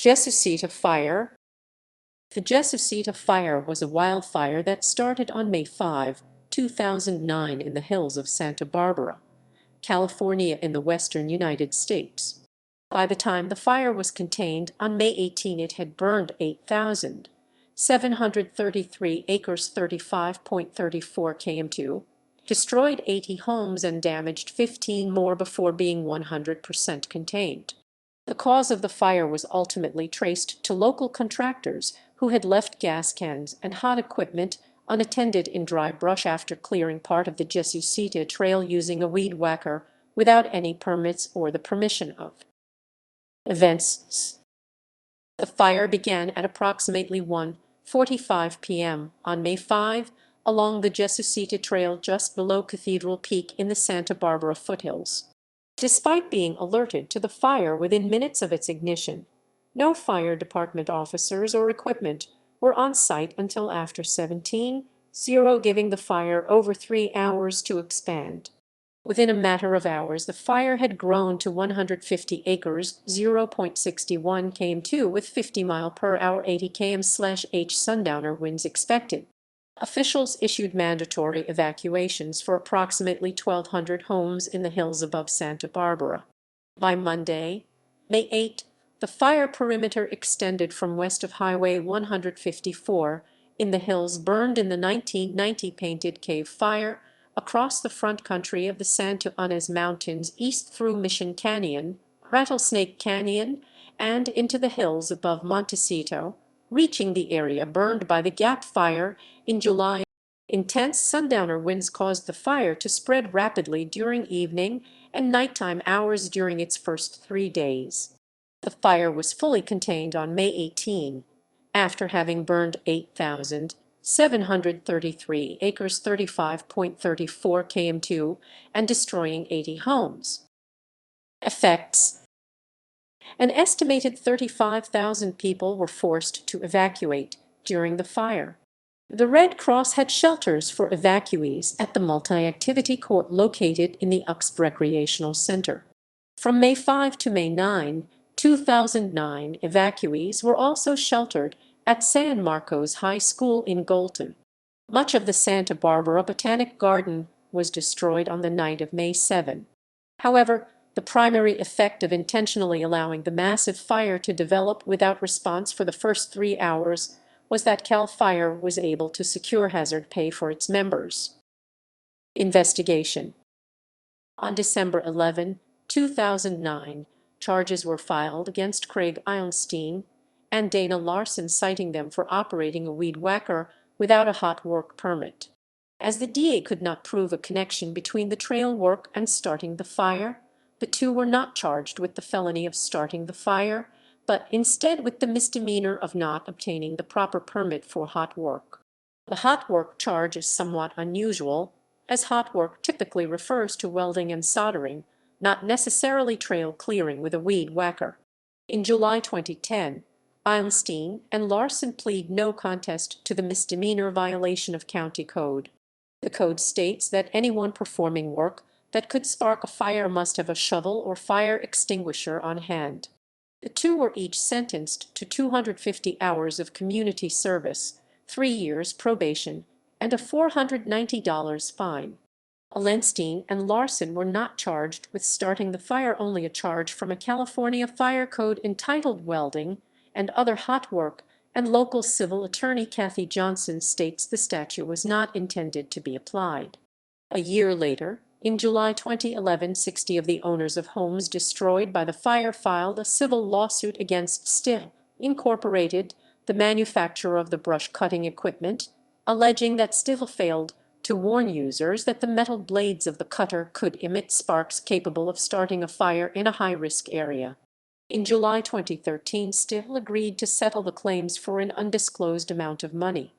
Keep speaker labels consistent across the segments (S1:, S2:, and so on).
S1: Jesusita Fire. The Jesusita Fire was a wildfire that started on May 5, 2009 in the hills of Santa Barbara, California in the western United States. By the time the fire was contained on May 18, it had burned 8,733 acres, 35.34 km2, destroyed 80 homes and damaged 15 more before being 100% contained. The cause of the fire was ultimately traced to local contractors who had left gas cans and hot equipment unattended in dry brush after clearing part of the Jesusita Trail using a weed whacker without any permits or the permission of. Events. The fire began at approximately 1:45 p.m. on May 5 along the Jesusita Trail just below Cathedral Peak in the Santa Barbara foothills. Despite being alerted to the fire within minutes of its ignition, no fire department officers or equipment were on site until after 17:00, giving the fire over 3 hours to expand. Within a matter of hours, the fire had grown to 150 acres, 0.61 km2, with 50-mile-per-hour 80 km/h sundowner winds expected. Officials issued mandatory evacuations for approximately 1,200 homes in the hills above Santa Barbara. By Monday, May 8, the fire perimeter extended from west of Highway 154 in the hills burned in the 1990 Painted Cave Fire, across the front country of the Santa Ynez Mountains east through Mission Canyon, Rattlesnake Canyon, and into the hills above Montecito, reaching the area burned by the Gap Fire in July. Intense sundowner winds caused the fire to spread rapidly during evening and nighttime hours during its first 3 days. The fire was fully contained on May 18, after having burned 8,733 acres, 35.34 km2, and destroying 80 homes. Effects. An estimated 35,000 people were forced to evacuate during the fire. The Red Cross had shelters for evacuees at the multi-activity court located in the Uxbridge Recreational Center. From May 5 to May 9, 2009, evacuees were also sheltered at San Marcos High School in Golden. Much of the Santa Barbara Botanic Garden was destroyed on the night of May 7. However, the primary effect of intentionally allowing the massive fire to develop without response for the first 3 hours was that CAL FIRE was able to secure hazard pay for its members. Investigation. On December 11, 2009, charges were filed against Craig Eilenstein and Dana Larson, citing them for operating a weed whacker without a hot work permit. As the DA could not prove a connection between the trail work and starting the fire, the two were not charged with the felony of starting the fire, but instead with the misdemeanor of not obtaining the proper permit for hot work. The hot work charge is somewhat unusual, as hot work typically refers to welding and soldering, not necessarily trail clearing with a weed whacker. In July 2010, Eilenstein and Larson plead no contest to the misdemeanor violation of county code. The code states that anyone performing work that could spark a fire must have a shovel or fire extinguisher on hand. The two were each sentenced to 250 hours of community service, 3 years probation, and a $490 fine. Eilenstein and Larson were not charged with starting the fire, only a charge from a California fire code entitled welding and other hot work, and local civil attorney Kathy Johnson states the statute was not intended to be applied. A year later, in July 2011, 60 of the owners of homes destroyed by the fire filed a civil lawsuit against Stihl, Incorporated, the manufacturer of the brush-cutting equipment, alleging that Stihl failed to warn users that the metal blades of the cutter could emit sparks capable of starting a fire in a high-risk area. In July 2013, Stihl agreed to settle the claims for an undisclosed amount of money.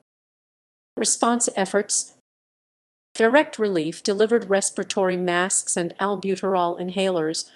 S1: Response efforts. Direct Relief delivered respiratory masks and albuterol inhalers